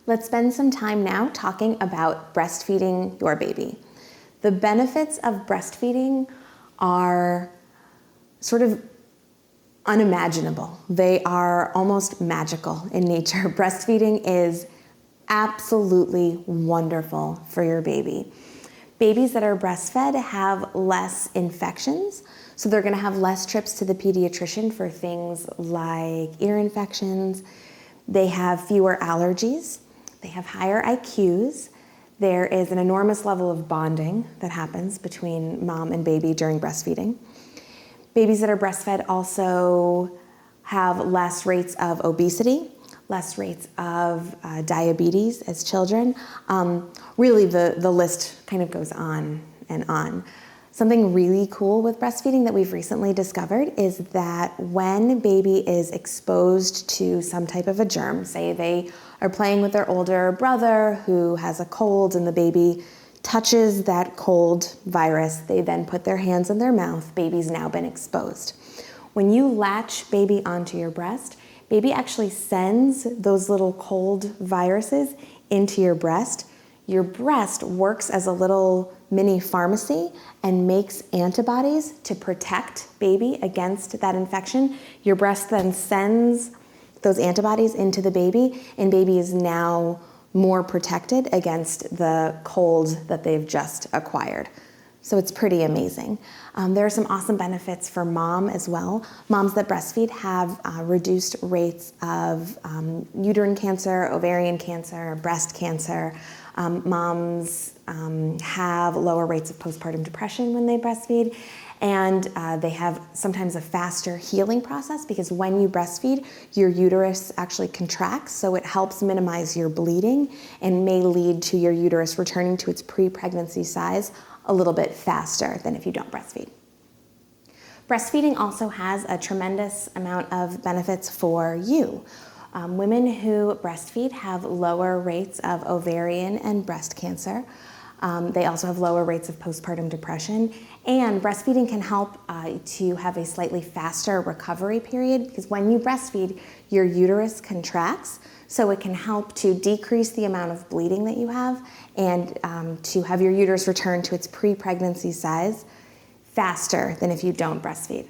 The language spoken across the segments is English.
Let's spend some time now talking about breastfeeding your baby. The benefits of breastfeeding are sort of unimaginable. They are almost magical in nature. Breastfeeding is absolutely wonderful for your baby. Babies that are breastfed have less infections, so they're gonna have less trips to the pediatrician for things like ear infections. They have fewer allergies. They have higher IQs. There is an enormous level of bonding that happens between mom and baby during breastfeeding. Babies that are breastfed also have less rates of obesity, less rates of diabetes as children. Really, the list kind of goes on and on. Something really cool with breastfeeding that we've recently discovered is that when baby is exposed to some type of a germ, say they are playing with their older brother who has a cold and the baby touches that cold virus, they then put their hands in their mouth, baby's now been exposed. When you latch baby onto your breast, baby actually sends those little cold viruses into your breast. Your breast works as a little mini pharmacy and makes antibodies to protect baby against that infection. Your breast then sends those antibodies into the baby, and baby is now more protected against the cold that they've just acquired. So it's pretty amazing. There are some awesome benefits for mom as well. Moms that breastfeed have reduced rates of uterine cancer, ovarian cancer, breast cancer. Moms have lower rates of postpartum depression when they breastfeed, and they have sometimes a faster healing process because when you breastfeed, your uterus actually contracts, so it helps minimize your bleeding and may lead to your uterus returning to its pre-pregnancy size a little bit faster than if you don't breastfeed. Breastfeeding also has a tremendous amount of benefits for you. Women who breastfeed have lower rates of ovarian and breast cancer. They also have lower rates of postpartum depression, and breastfeeding can help to have a slightly faster recovery period because when you breastfeed, your uterus contracts, so it can help to decrease the amount of bleeding that you have and to have your uterus return to its pre-pregnancy size faster than if you don't breastfeed.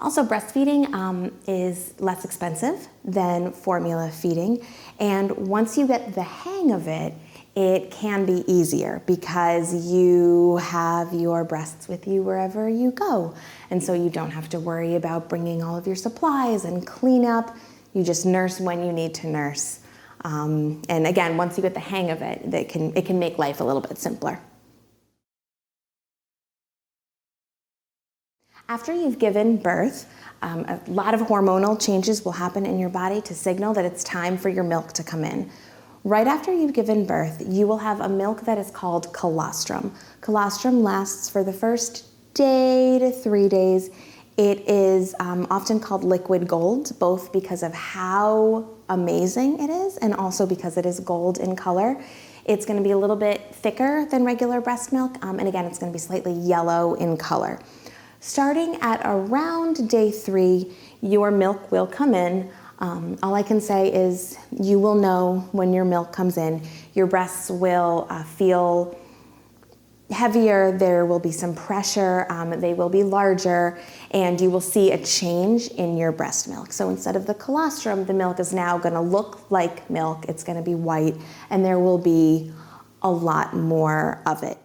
Also, breastfeeding is less expensive than formula feeding, and once you get the hang of it, it can be easier because you have your breasts with you wherever you go. And so you don't have to worry about bringing all of your supplies and cleanup. You just nurse when you need to nurse. And again, once you get the hang of it, it can make life a little bit simpler. After you've given birth, a lot of hormonal changes will happen in your body to signal that it's time for your milk to come in. Right after you've given birth, you will have a milk that is called colostrum. Colostrum lasts for the first day to 3 days. It is often called liquid gold, both because of how amazing it is and also because it is gold in color. It's going to be a little bit thicker than regular breast milk, and again, it's going to be slightly yellow in color. Starting at around day 3, your milk will come in. All I can say is you will know when your milk comes in. Your breasts will feel heavier, there will be some pressure, they will be larger, and you will see a change in your breast milk. So instead of the colostrum, the milk is now going to look like milk, it's going to be white, and there will be a lot more of it.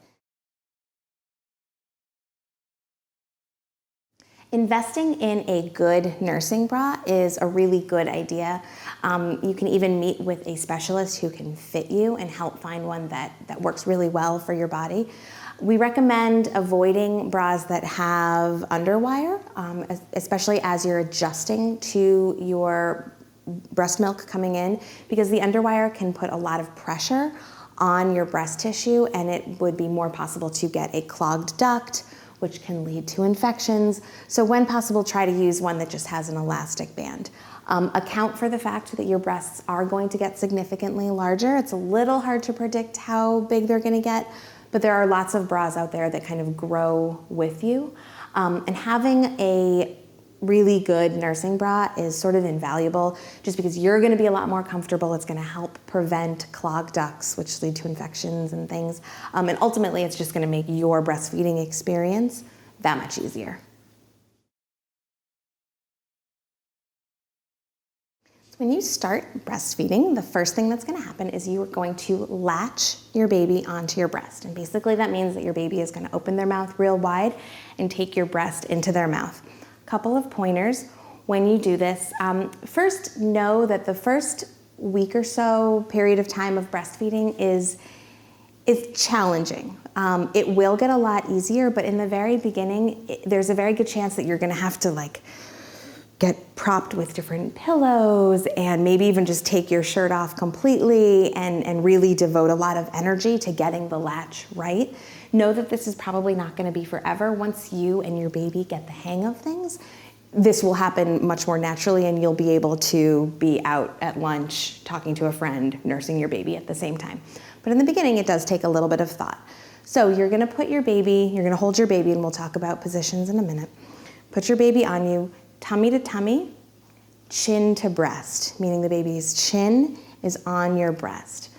Investing in a good nursing bra is a really good idea. You can even meet with a specialist who can fit you and help find one that works really well for your body. We recommend avoiding bras that have underwire, especially as you're adjusting to your breast milk coming in, because the underwire can put a lot of pressure on your breast tissue and it would be more possible to get a clogged duct, which can lead to infections. So when possible, try to use one that just has an elastic band. Account for the fact that your breasts are going to get significantly larger. It's a little hard to predict how big they're gonna get, but there are lots of bras out there that kind of grow with you. And having a really good nursing bra is sort of invaluable just because you're going to be a lot more comfortable. It's going to help prevent clogged ducts, which lead to infections and things. And ultimately, it's just going to make your breastfeeding experience that much easier. When you start breastfeeding, the first thing that's going to happen is you are going to latch your baby onto your breast. And basically that means that your baby is going to open their mouth real wide and take your breast into their mouth. A couple of pointers when you do this. First, know that the first week or so period of time of breastfeeding is challenging. It will get a lot easier, but in the very beginning, there's a very good chance that you're going to have to get propped with different pillows and maybe even just take your shirt off completely and really devote a lot of energy to getting the latch right. Know that this is probably not going to be forever. Once you and your baby get the hang of things, this will happen much more naturally and you'll be able to be out at lunch, talking to a friend, nursing your baby at the same time. But in the beginning, it does take a little bit of thought. So you're going to put your baby, you're going to hold your baby, and we'll talk about positions in a minute. Put your baby on you, tummy to tummy, chin to breast, meaning the baby's chin is on your breast.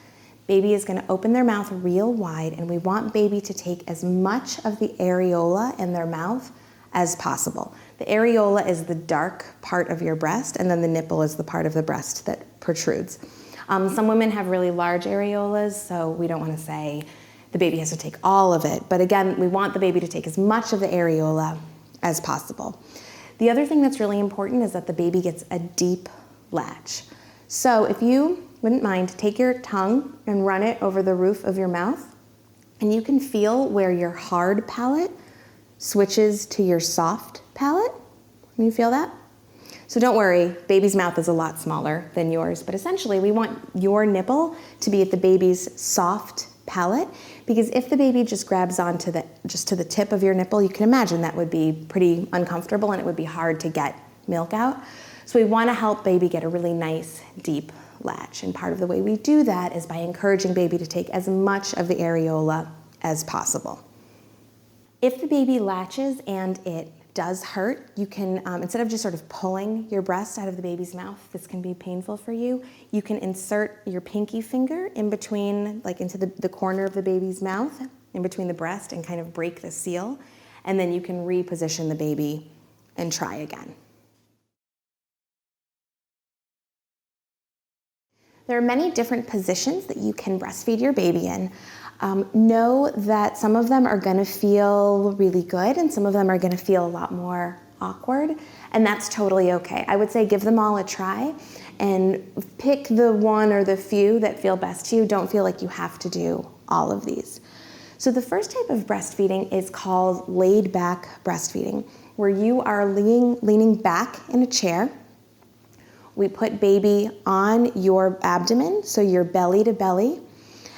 Baby is going to open their mouth real wide, and we want baby to take as much of the areola in their mouth as possible. The areola is the dark part of your breast, and then the nipple is the part of the breast that protrudes. Some women have really large areolas, so we don't want to say the baby has to take all of it. But again, we want the baby to take as much of the areola as possible. The other thing that's really important is that the baby gets a deep latch. So if you wouldn't mind, take your tongue and run it over the roof of your mouth, and you can feel where your hard palate switches to your soft palate. Can you feel that? So don't worry, baby's mouth is a lot smaller than yours, but essentially we want your nipple to be at the baby's soft palate, because if the baby just grabs onto just to the tip of your nipple, you can imagine that would be pretty uncomfortable and it would be hard to get milk out. So we want to help baby get a really nice deep latch, and part of the way we do that is by encouraging baby to take as much of the areola as possible. If the baby latches and it does hurt, you can, instead of just sort of pulling your breast out of the baby's mouth, this can be painful for you, you can insert your pinky finger in between, into the corner of the baby's mouth, in between the breast, and kind of break the seal, and then you can reposition the baby and try again. There are many different positions that you can breastfeed your baby in. Know that some of them are going to feel really good and some of them are going to feel a lot more awkward, and that's totally okay. I would say give them all a try and pick the one or the few that feel best to you. Don't feel like you have to do all of these. So the first type of breastfeeding is called laid back breastfeeding, where you are leaning back in a chair. We put baby on your abdomen, so you're belly to belly,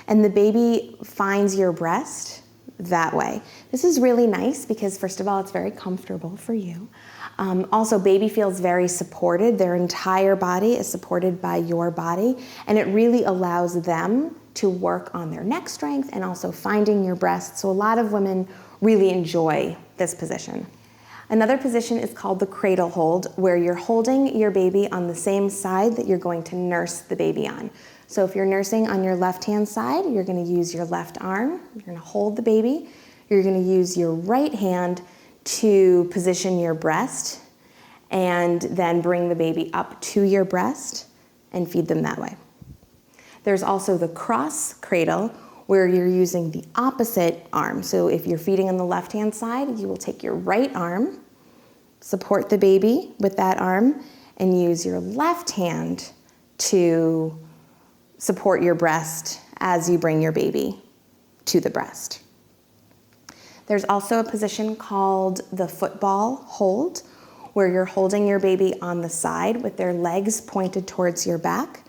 and the baby finds your breast that way. This is really nice because, first of all, it's very comfortable for you. Also, baby feels very supported. Their entire body is supported by your body, and it really allows them to work on their neck strength and also finding your breast. So a lot of women really enjoy this position. Another position is called the cradle hold, where you're holding your baby on the same side that you're going to nurse the baby on. So if you're nursing on your left-hand side, you're going to use your left arm. You're going to hold the baby. You're going to use your right hand to position your breast and then bring the baby up to your breast and feed them that way. There's also the cross cradle, where you're using the opposite arm. So if you're feeding on the left-hand side, you will take your right arm, support the baby with that arm, and use your left hand to support your breast as you bring your baby to the breast. There's also a position called the football hold, where you're holding your baby on the side with their legs pointed towards your back.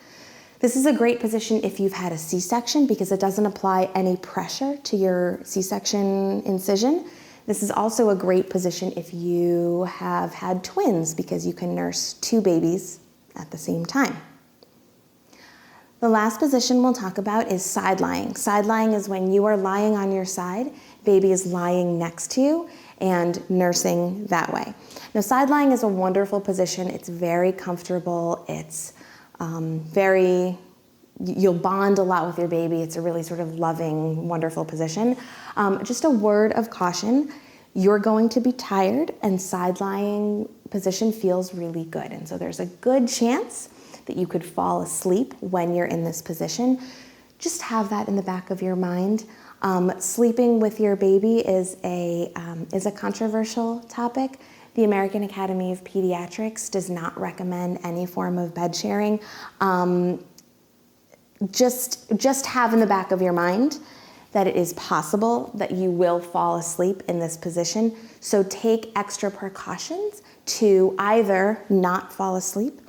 This is a great position if you've had a C-section because it doesn't apply any pressure to your C-section incision. This is also a great position if you have had twins because you can nurse two babies at the same time. The last position we'll talk about is side lying. Side lying is when you are lying on your side, baby is lying next to you, and nursing that way. Now, side lying is a wonderful position. It's very comfortable. It's you'll bond a lot with your baby. It's a really sort of loving, wonderful position. Just a word of caution, you're going to be tired, and side lying position feels really good. And so there's a good chance that you could fall asleep when you're in this position. Just have that in the back of your mind. Sleeping with your baby is a controversial topic. The American Academy of Pediatrics does not recommend any form of bed sharing. Just have in the back of your mind that it is possible that you will fall asleep in this position. So take extra precautions to either not fall asleep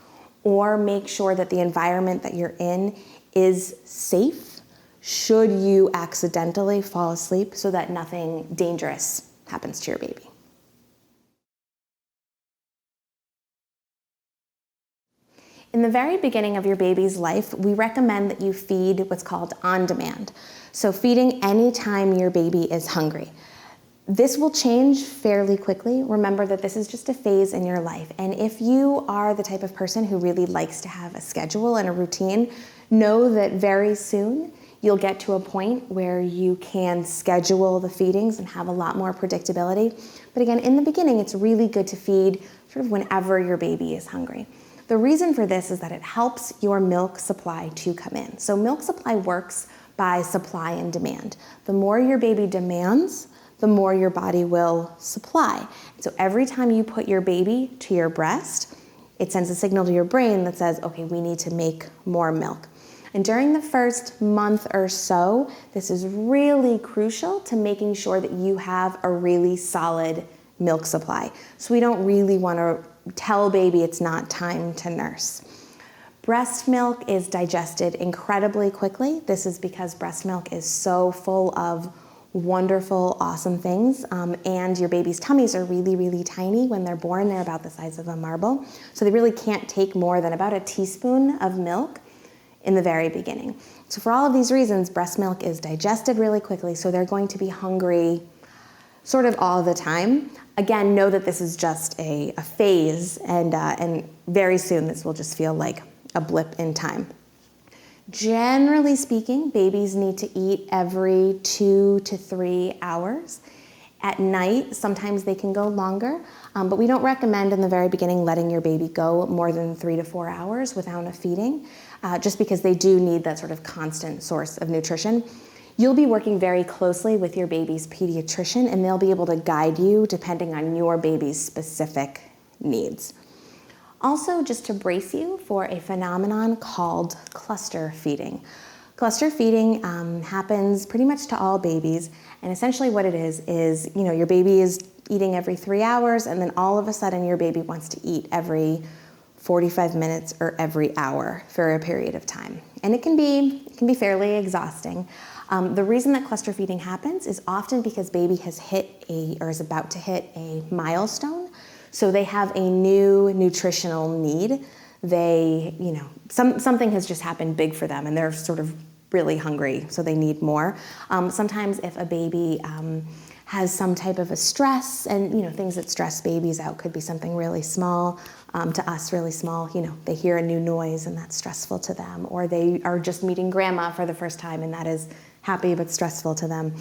or make sure that the environment that you're in is safe should you accidentally fall asleep, so that nothing dangerous happens to your baby. In the very beginning of your baby's life, we recommend that you feed what's called on demand. So feeding anytime your baby is hungry. This will change fairly quickly. Remember that this is just a phase in your life. And if you are the type of person who really likes to have a schedule and a routine, know that very soon you'll get to a point where you can schedule the feedings and have a lot more predictability. But again, in the beginning, it's really good to feed sort of whenever your baby is hungry. The reason for this is that it helps your milk supply to come in. So milk supply works by supply and demand. The more your baby demands, the more your body will supply. So every time you put your baby to your breast, it sends a signal to your brain that says, okay, we need to make more milk. And during the first month or so, this is really crucial to making sure that you have a really solid milk supply. So we don't really want to tell baby it's not time to nurse. Breast milk is digested incredibly quickly. This is because breast milk is so full of wonderful, awesome things, and your baby's tummies are really, really tiny. When they're born, they're about the size of a marble. So they really can't take more than about a teaspoon of milk in the very beginning. So for all of these reasons, breast milk is digested really quickly, so they're going to be hungry sort of all the time. Again, know that this is just a phase, and very soon this will just feel like a blip in time. Generally speaking, babies need to eat every 2 to 3 hours. At night, sometimes they can go longer, but we don't recommend in the very beginning letting your baby go more than 3 to 4 hours without a feeding, just because they do need that sort of constant source of nutrition. You'll be working very closely with your baby's pediatrician, and they'll be able to guide you depending on your baby's specific needs. Also, just to brace you for a phenomenon called cluster feeding. Cluster feeding happens pretty much to all babies, and essentially what it is your baby is eating every 3 hours, and then all of a sudden your baby wants to eat every 45 minutes or every hour for a period of time. And it can be fairly exhausting. The reason that cluster feeding happens is often because baby has hit is about to hit a milestone. So they have a new nutritional need. Something has just happened big for them, and they're sort of really hungry, so they need more. Sometimes if a baby has some type of a stress, and things that stress babies out could be something really small, to us really small, they hear a new noise and that's stressful to them, or they are just meeting grandma for the first time and that is happy but stressful to them.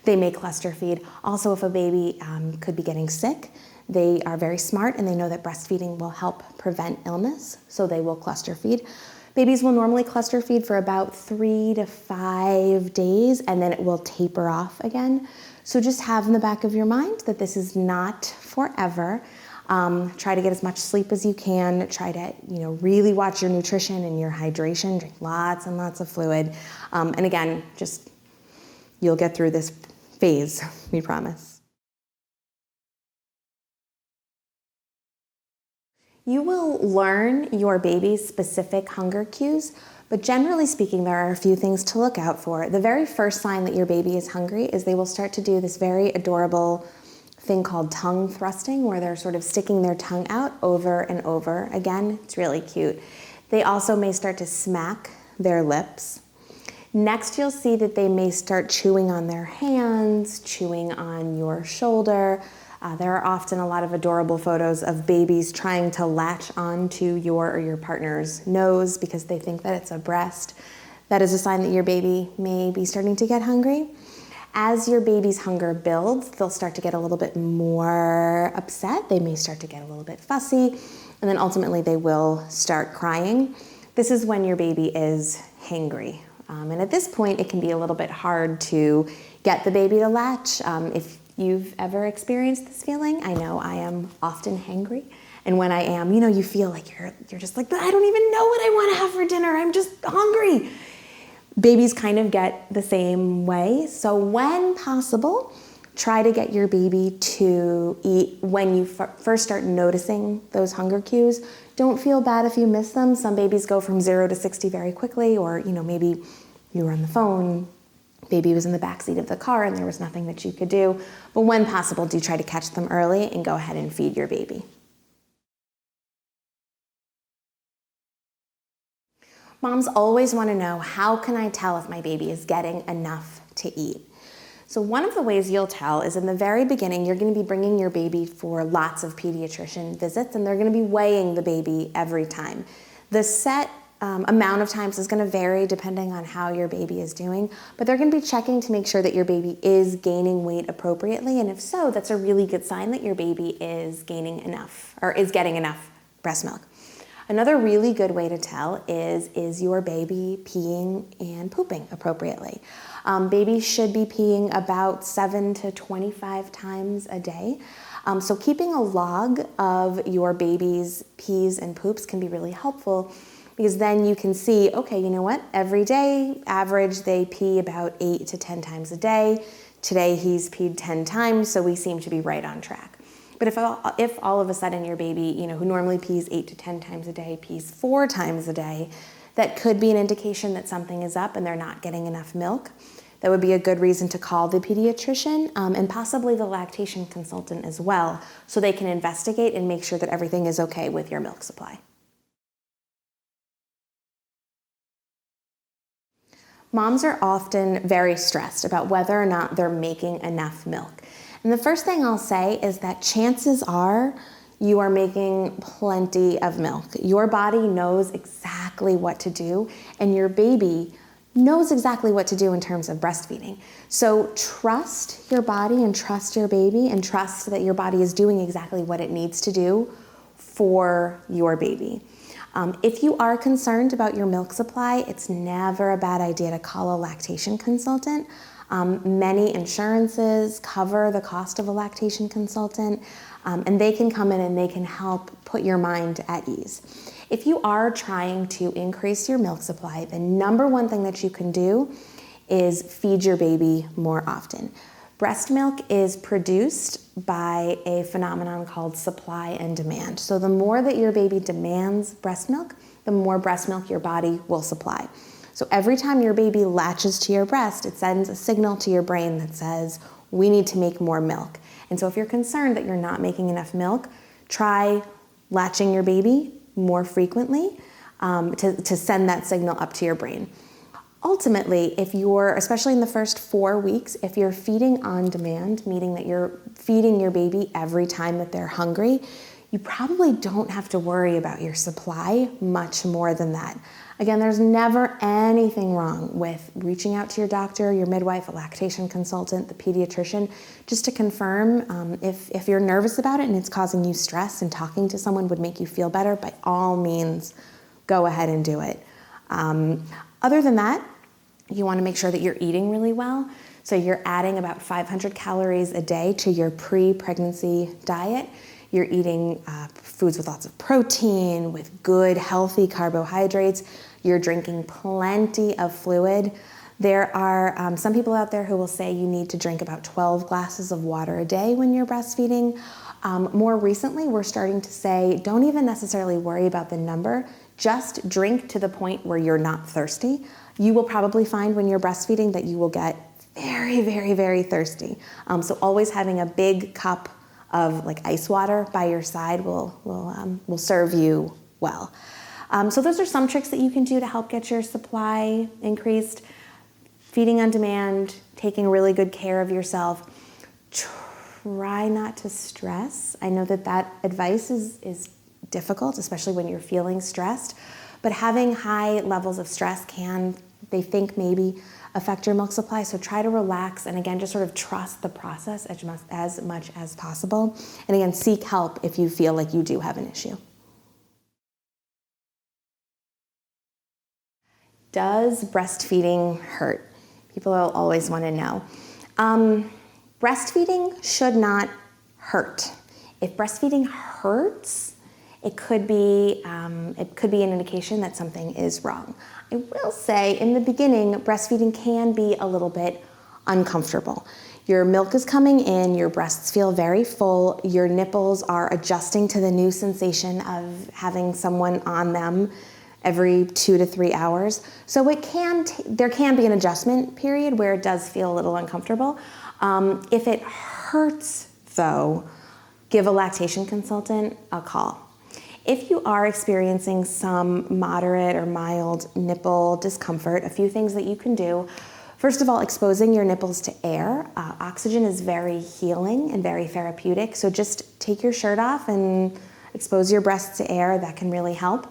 They may cluster feed. Also, if a baby could be getting sick, they are very smart and they know that breastfeeding will help prevent illness, so they will cluster feed. Babies will normally cluster feed for about 3 to 5 days, and then it will taper off again. So just have in the back of your mind that this is not forever. Try to get as much sleep as you can. Try to really watch your nutrition and your hydration. Drink lots and lots of fluid. And again, you'll get through this phase, we promise. You will learn your baby's specific hunger cues, but generally speaking, there are a few things to look out for. The very first sign that your baby is hungry is they will start to do this very adorable thing called tongue thrusting, where they're sort of sticking their tongue out over and over again. It's really cute. They also may start to smack their lips. Next, you'll see that they may start chewing on their hands, chewing on your shoulder. There are often a lot of adorable photos of babies trying to latch onto your or your partner's nose because they think that it's a breast. That is a sign that your baby may be starting to get hungry. As your baby's hunger builds, they'll start to get a little bit more upset. They may start to get a little bit fussy, and then ultimately they will start crying. This is when your baby is hangry. And at this point, it can be a little bit hard to get the baby to latch. If you've ever experienced this feeling, I know I am often hangry. And when I am, you feel like you're just like, I don't even know what I want to have for dinner. I'm just hungry. Babies kind of get the same way. So when possible, try to get your baby to eat when you first start noticing those hunger cues. Don't feel bad if you miss them. Some babies go from 0 to 60 very quickly, or maybe you were on the phone, baby was in the backseat of the car and there was nothing that you could do. But when possible, do try to catch them early and go ahead and feed your baby. Moms always want to know, how can I tell if my baby is getting enough to eat? So one of the ways you'll tell is in the very beginning, you're going to be bringing your baby for lots of pediatrician visits, and they're going to be weighing the baby every time. The set amount of times is going to vary depending on how your baby is doing, but they're going to be checking to make sure that your baby is gaining weight appropriately, and if so, that's a really good sign that your baby is gaining enough or is getting enough breast milk. Another really good way to tell is your baby peeing and pooping appropriately? Babies should be peeing about 7 to 25 times a day. So keeping a log of your baby's pees and poops can be really helpful, because then you can see, okay, you know what? Every day, average, they pee about 8 to 10 times a day. Today he's peed 10 times, so we seem to be right on track. But if all of a sudden your baby, who normally pees 8 to 10 times a day, pees 4 times a day, that could be an indication that something is up and they're not getting enough milk. That would be a good reason to call the pediatrician and possibly the lactation consultant as well, so they can investigate and make sure that everything is okay with your milk supply. Moms are often very stressed about whether or not they're making enough milk. And the first thing I'll say is that chances are you are making plenty of milk. Your body knows exactly what to do, and your baby knows exactly what to do in terms of breastfeeding. So trust your body and trust your baby and trust that your body is doing exactly what it needs to do for your baby. If you are concerned about your milk supply, it's never a bad idea to call a lactation consultant. Many insurances cover the cost of a lactation consultant, and they can come in and they can help put your mind at ease. If you are trying to increase your milk supply, the number one thing that you can do is feed your baby more often. Breast milk is produced by a phenomenon called supply and demand. So the more that your baby demands breast milk, the more breast milk your body will supply. So every time your baby latches to your breast, it sends a signal to your brain that says, we need to make more milk. And so if you're concerned that you're not making enough milk, try latching your baby more frequently to send that signal up to your brain. Ultimately, especially in the first 4 weeks, if you're feeding on demand, meaning that you're feeding your baby every time that they're hungry, you probably don't have to worry about your supply much more than that. Again, there's never anything wrong with reaching out to your doctor, your midwife, a lactation consultant, the pediatrician, just to confirm if you're nervous about it and it's causing you stress and talking to someone would make you feel better, by all means, go ahead and do it. Other than that, you want to make sure that you're eating really well. So you're adding about 500 calories a day to your pre-pregnancy diet. You're eating foods with lots of protein, with good, healthy carbohydrates. You're drinking plenty of fluid. There are some people out there who will say you need to drink about 12 glasses of water a day when you're breastfeeding. More recently, we're starting to say, don't even necessarily worry about the number. Just drink to the point where you're not thirsty. You will probably find when you're breastfeeding that you will get very, very, very thirsty. So always having a big cup of ice water by your side will serve you well. So those are some tricks that you can do to help get your supply increased. Feeding on demand, taking really good care of yourself. try not to stress. I know that advice is difficult, especially when you're feeling stressed, but having high levels of stress can, they think, maybe affect your milk supply. So try to relax and again, just sort of trust the process as much as possible. And again, seek help if you feel like you do have an issue. Does breastfeeding hurt? People will always want to know. Breastfeeding should not hurt. If breastfeeding hurts, it could be an indication that something is wrong. I will say, in the beginning, breastfeeding can be a little bit uncomfortable. Your milk is coming in, your breasts feel very full, your nipples are adjusting to the new sensation of having someone on them every 2 to 3 hours. So there can be an adjustment period where it does feel a little uncomfortable. If it hurts, though, give a lactation consultant a call. If you are experiencing some moderate or mild nipple discomfort, a few things that you can do. First of all, exposing your nipples to air. Oxygen is very healing and very therapeutic, so just take your shirt off and expose your breasts to air. That can really help.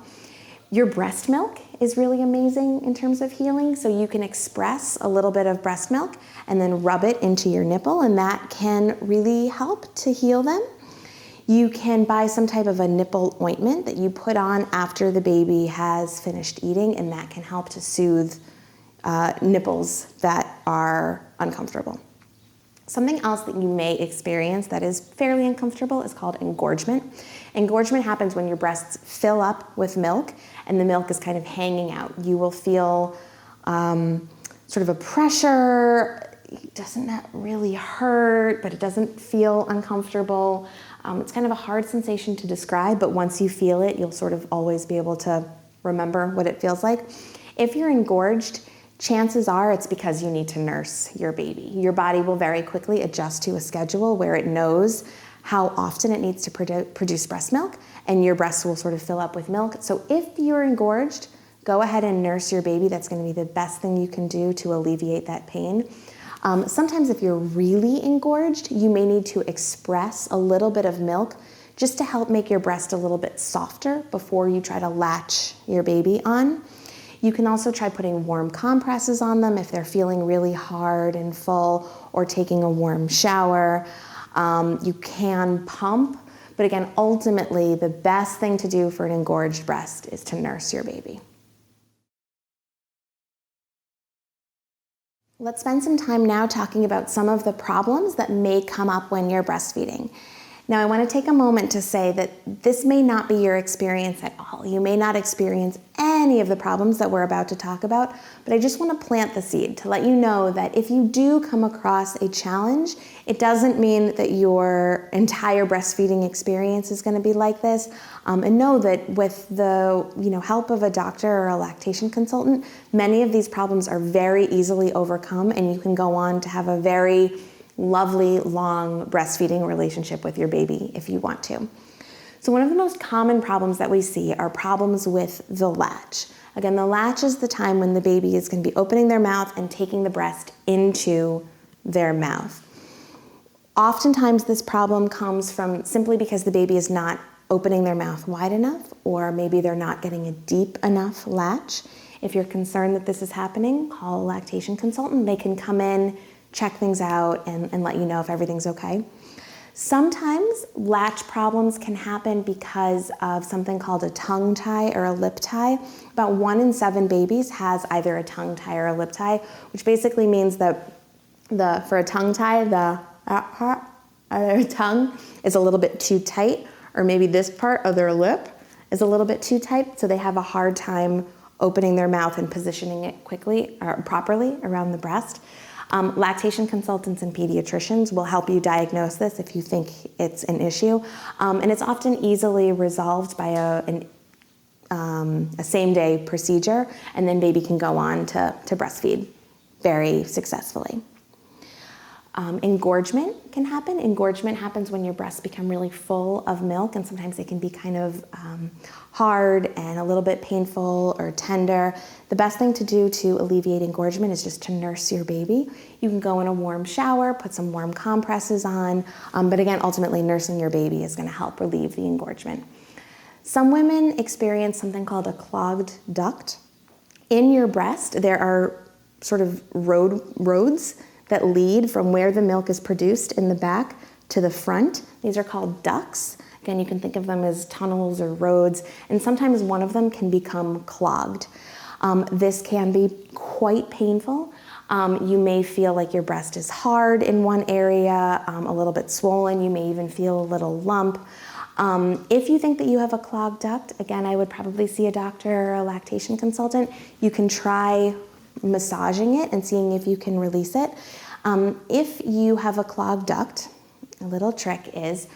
Your breast milk is really amazing in terms of healing, so you can express a little bit of breast milk and then rub it into your nipple, and that can really help to heal them. You can buy some type of a nipple ointment that you put on after the baby has finished eating, and that can help to soothe nipples that are uncomfortable. Something else that you may experience that is fairly uncomfortable is called engorgement. Engorgement happens when your breasts fill up with milk and the milk is kind of hanging out. You will feel sort of a pressure. It doesn't really hurt, but it doesn't feel uncomfortable. It's kind of a hard sensation to describe, but once you feel it, you'll sort of always be able to remember what it feels like. If you're engorged, chances are it's because you need to nurse your baby. Your body will very quickly adjust to a schedule where it knows how often it needs to produce breast milk, and your breasts will sort of fill up with milk. So if you're engorged, go ahead and nurse your baby. That's going to be the best thing you can do to alleviate that pain. Sometimes if you're really engorged, you may need to express a little bit of milk just to help make your breast a little bit softer before you try to latch your baby on. You can also try putting warm compresses on them if they're feeling really hard and full, or taking a warm shower. You can pump, but again, ultimately, the best thing to do for an engorged breast is to nurse your baby. Let's spend some time now talking about some of the problems that may come up when you're breastfeeding. Now, I want to take a moment to say that this may not be your experience at all. You may not experience any of the problems that we're about to talk about, but I just want to plant the seed to let you know that if you do come across a challenge, it doesn't mean that your entire breastfeeding experience is going to be like this. And know that with the help of a doctor or a lactation consultant, many of these problems are very easily overcome, and you can go on to have a very lovely, long breastfeeding relationship with your baby if you want to. So one of the most common problems that we see are problems with the latch. Again, the latch is the time when the baby is going to be opening their mouth and taking the breast into their mouth. Oftentimes this problem comes from simply because the baby is not opening their mouth wide enough, or maybe they're not getting a deep enough latch. If you're concerned that this is happening, call a lactation consultant. They can come in, check things out, and let you know if everything's okay. Sometimes latch problems can happen because of something called a tongue tie or a lip tie. About 1 in 7 babies has either a tongue tie or a lip tie, which basically means that for a tongue tie, their tongue is a little bit too tight, or maybe this part of their lip is a little bit too tight, so they have a hard time opening their mouth and positioning it quickly or properly around the breast. Lactation consultants and pediatricians will help you diagnose this if you think it's an issue. And it's often easily resolved by a same-day procedure, and then baby can go on to breastfeed very successfully. Engorgement can happen. Engorgement happens when your breasts become really full of milk, and sometimes they can be kind of hard and a little bit painful or tender. The best thing to do to alleviate engorgement is just to nurse your baby. You can go in a warm shower, put some warm compresses on, but again, ultimately nursing your baby is going to help relieve the engorgement. Some women experience something called a clogged duct. In your breast, there are sort of roads that lead from where the milk is produced in the back to the front. These are called ducts. Again, you can think of them as tunnels or roads, and sometimes one of them can become clogged. This can be quite painful. You may feel like your breast is hard in one area, a little bit swollen. You may even feel a little lump. If you think that you have a clogged duct, again, I would probably see a doctor or a lactation consultant. You can try massaging it and seeing if you can release it. If you have a clogged duct, a little trick is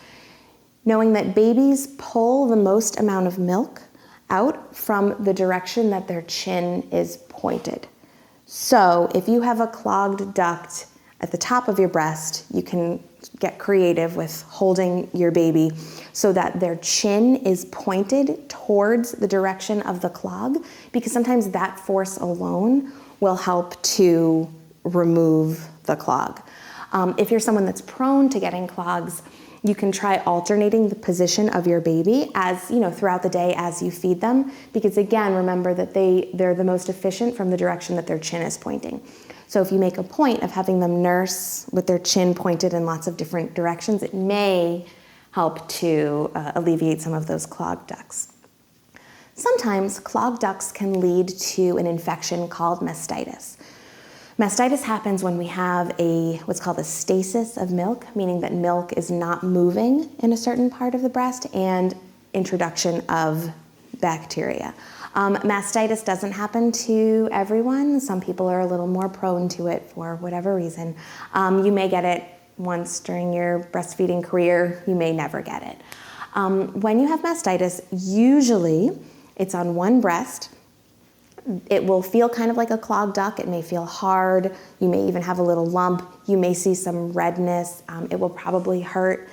knowing that babies pull the most amount of milk out from the direction that their chin is pointed. So if you have a clogged duct at the top of your breast, you can get creative with holding your baby so that their chin is pointed towards the direction of the clog, because sometimes that force alone will help to remove the clog. If you're someone that's prone to getting clogs, you can try alternating the position of your baby throughout the day as you feed them, because again, remember that they're the most efficient from the direction that their chin is pointing. So if you make a point of having them nurse with their chin pointed in lots of different directions, it may help to alleviate some of those clogged ducts. Sometimes clogged ducts can lead to an infection called mastitis. Mastitis happens when we have what's called a stasis of milk, meaning that milk is not moving in a certain part of the breast, and introduction of bacteria. Mastitis doesn't happen to everyone. Some people are a little more prone to it for whatever reason. You may get it once during your breastfeeding career. You may never get it. When you have mastitis, usually it's on one breast. It will feel kind of like a clogged duct. It may feel hard. You may even have a little lump. You may see some redness. It will probably hurt.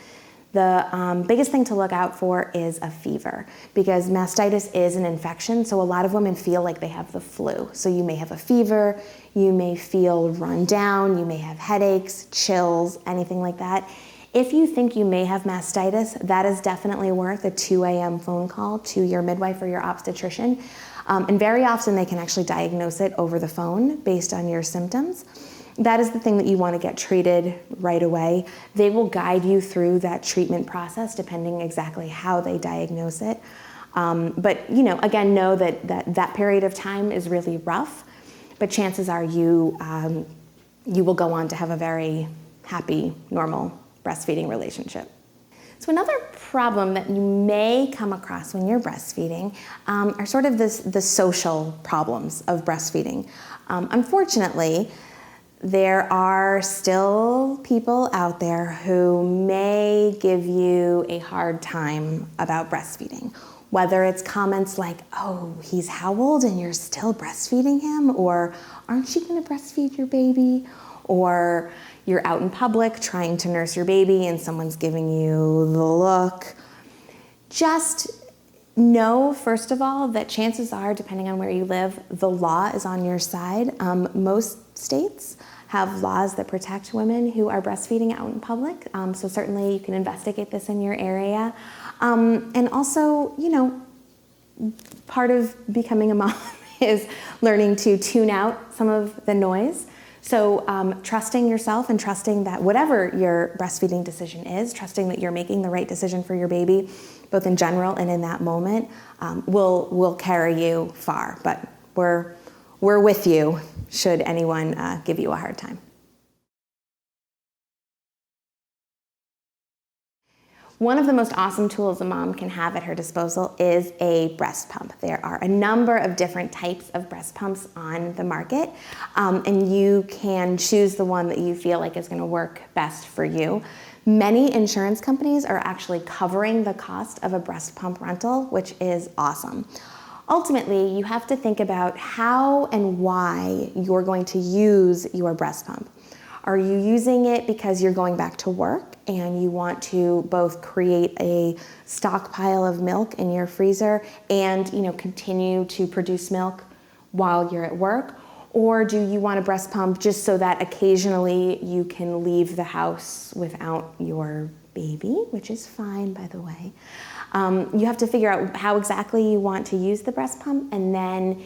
The biggest thing to look out for is a fever, because mastitis is an infection, so a lot of women feel like they have the flu. So you may have a fever, you may feel run down, you may have headaches, chills, anything like that. If you think you may have mastitis, that is definitely worth a 2 a.m. phone call to your midwife or your obstetrician. And very often they can actually diagnose it over the phone based on your symptoms. That is the thing that you want to get treated right away. They will guide you through that treatment process depending exactly how they diagnose it. But again, know that period of time is really rough, but chances are you will go on to have a very happy, normal breastfeeding relationship. So another problem that you may come across when you're breastfeeding are sort of the social problems of breastfeeding. Unfortunately, there are still people out there who may give you a hard time about breastfeeding. Whether it's comments like, "Oh, he's how old and you're still breastfeeding him?" Or, "Aren't you going to breastfeed your baby?" Or you're out in public trying to nurse your baby and someone's giving you the look. Just know, first of all, that chances are, depending on where you live, the law is on your side. Most states have laws that protect women who are breastfeeding out in public. So certainly you can investigate this in your area. And also, part of becoming a mom is learning to tune out some of the noise. So trusting yourself and trusting that whatever your breastfeeding decision is, trusting that you're making the right decision for your baby, both in general and in that moment, will carry you far. But we're with you should anyone give you a hard time. One of the most awesome tools a mom can have at her disposal is a breast pump. There are a number of different types of breast pumps on the market, and you can choose the one that you feel like is going to work best for you. Many insurance companies are actually covering the cost of a breast pump rental, which is awesome. Ultimately, you have to think about how and why you're going to use your breast pump. Are you using it because you're going back to work and you want to both create a stockpile of milk in your freezer and continue to produce milk while you're at work? Or do you want a breast pump just so that occasionally you can leave the house without your baby, which is fine, by the way. You have to figure out how exactly you want to use the breast pump, and then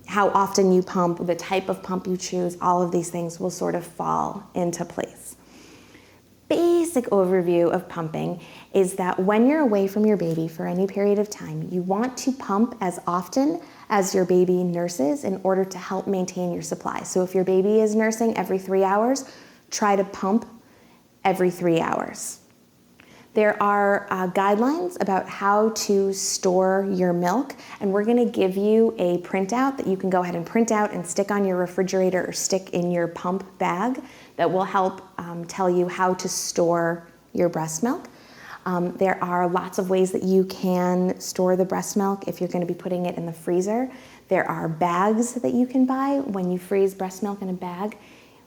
how often you pump, the type of pump you choose, all of these things will sort of fall into place. Basic overview of pumping is that when you're away from your baby for any period of time, you want to pump as often as your baby nurses in order to help maintain your supply. So if your baby is nursing every 3 hours, try to pump every 3 hours. There are guidelines about how to store your milk, and we're gonna give you a printout that you can go ahead and print out and stick on your refrigerator or stick in your pump bag that will help tell you how to store your breast milk. There are lots of ways that you can store the breast milk if you're gonna be putting it in the freezer. There are bags that you can buy when you freeze breast milk in a bag.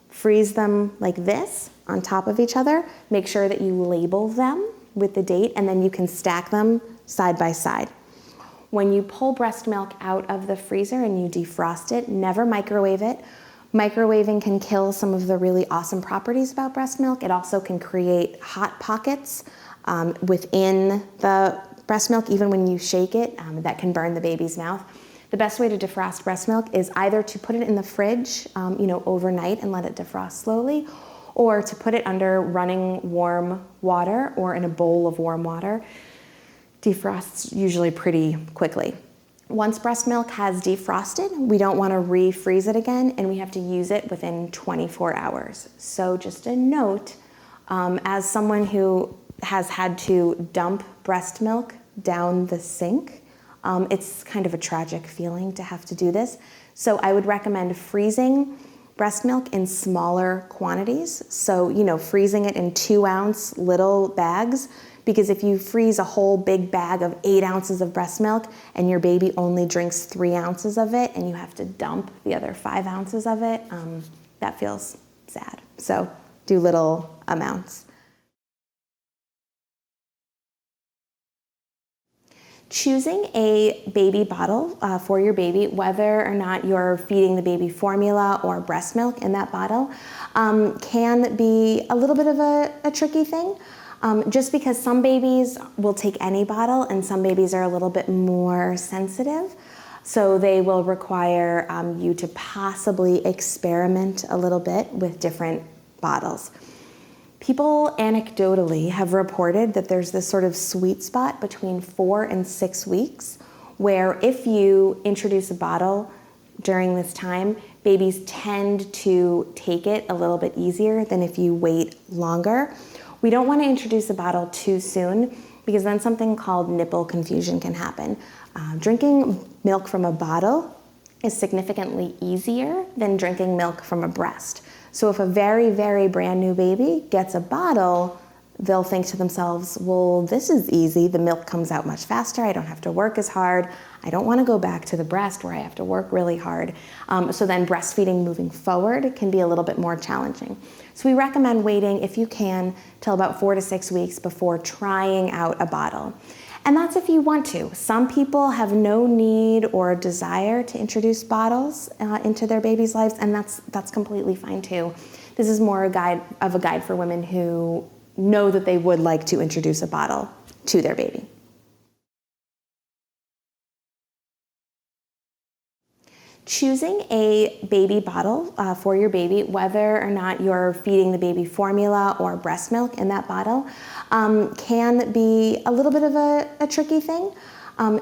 Freeze them like this on top of each other. Make sure that you label them with the date, and then you can stack them side by side. When you pull breast milk out of the freezer and you defrost it, never microwave it. Microwaving can kill some of the really awesome properties about breast milk. It also can create hot pockets within the breast milk, even when you shake it, that can burn the baby's mouth. The best way to defrost breast milk is either to put it in the fridge, overnight and let it defrost slowly, or to put it under running warm water or in a bowl of warm water. Defrosts usually pretty quickly. Once breast milk has defrosted, we don't want to refreeze it again, and we have to use it within 24 hours. So just a note, as someone who has had to dump breast milk down the sink, it's kind of a tragic feeling to have to do this. So I would recommend freezing breast milk in smaller quantities. So, freezing it in 2-ounce little bags, because if you freeze a whole big bag of 8 ounces of breast milk and your baby only drinks 3 ounces of it and you have to dump the other 5 ounces of it, that feels sad. So do little amounts. Choosing a baby bottle for your baby, whether or not you're feeding the baby formula or breast milk in that bottle, can be a little bit of a tricky thing, just because some babies will take any bottle and some babies are a little bit more sensitive. So they will require you to possibly experiment a little bit with different bottles. People anecdotally have reported that there's this sort of sweet spot between 4 and 6 weeks where if you introduce a bottle during this time, babies tend to take it a little bit easier than if you wait longer. We don't want to introduce a bottle too soon because then something called nipple confusion can happen. Drinking milk from a bottle is significantly easier than drinking milk from a breast. So if a very, very brand new baby gets a bottle, they'll think to themselves, well, this is easy. The milk comes out much faster. I don't have to work as hard. I don't want to go back to the breast where I have to work really hard. So then breastfeeding moving forward can be a little bit more challenging. So we recommend waiting, if you can, till about 4 to 6 weeks before trying out a bottle. And that's if you want to. Some people have no need or desire to introduce bottles into their babies' lives, and that's completely fine too. This is more a guide for women who know that they would like to introduce a bottle to their baby. Choosing a baby bottle for your baby, whether or not you're feeding the baby formula or breast milk in that bottle, can be a little bit of a tricky thing,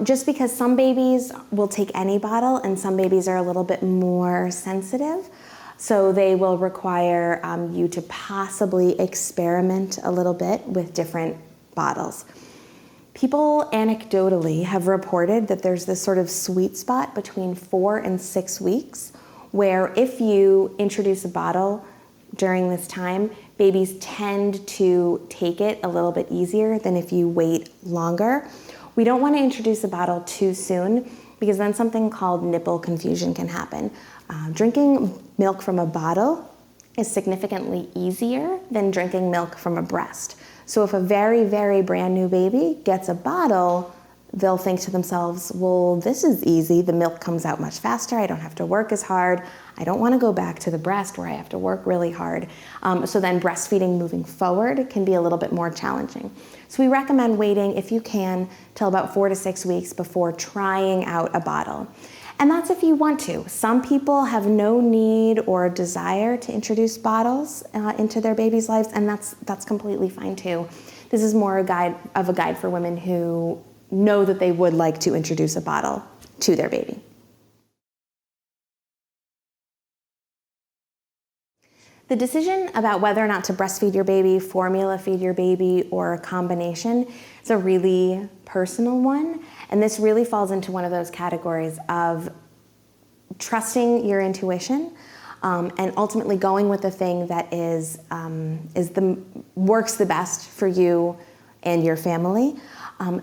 just because some babies will take any bottle and some babies are a little bit more sensitive. So they will require you to possibly experiment a little bit with different bottles. People anecdotally have reported that there's this sort of sweet spot between 4 and 6 weeks where if you introduce a bottle during this time, babies tend to take it a little bit easier than if you wait longer. We don't want to introduce a bottle too soon because then something called nipple confusion can happen. Drinking milk from a bottle is significantly easier than drinking milk from a breast. So if a very, very brand new baby gets a bottle, they'll think to themselves, well, this is easy. The milk comes out much faster. I don't have to work as hard. I don't want to go back to the breast where I have to work really hard. So then breastfeeding moving forward can be a little bit more challenging. So we recommend waiting, if you can, till about 4 to 6 weeks before trying out a bottle. And that's if you want to. Some people have no need or desire to introduce bottles into their baby's lives, and that's completely fine too. This is more a guide for women who know that they would like to introduce a bottle to their baby. The decision about whether or not to breastfeed your baby, formula feed your baby, or a combination is a really personal one. And this really falls into one of those categories of trusting your intuition and ultimately going with the thing that works the best for you and your family.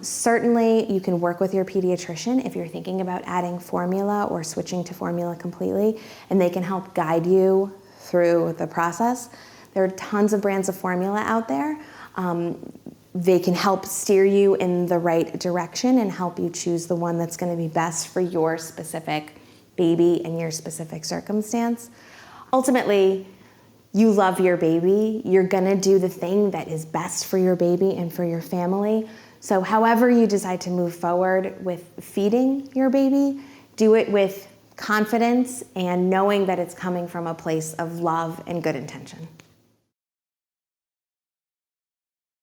Certainly, you can work with your pediatrician if you're thinking about adding formula or switching to formula completely, and they can help guide you through the process. There are tons of brands of formula out there. They can help steer you in the right direction and help you choose the one that's going to be best for your specific baby and your specific circumstance. Ultimately, you love your baby. You're going to do the thing that is best for your baby and for your family. So however you decide to move forward with feeding your baby, do it with confidence and knowing that it's coming from a place of love and good intention.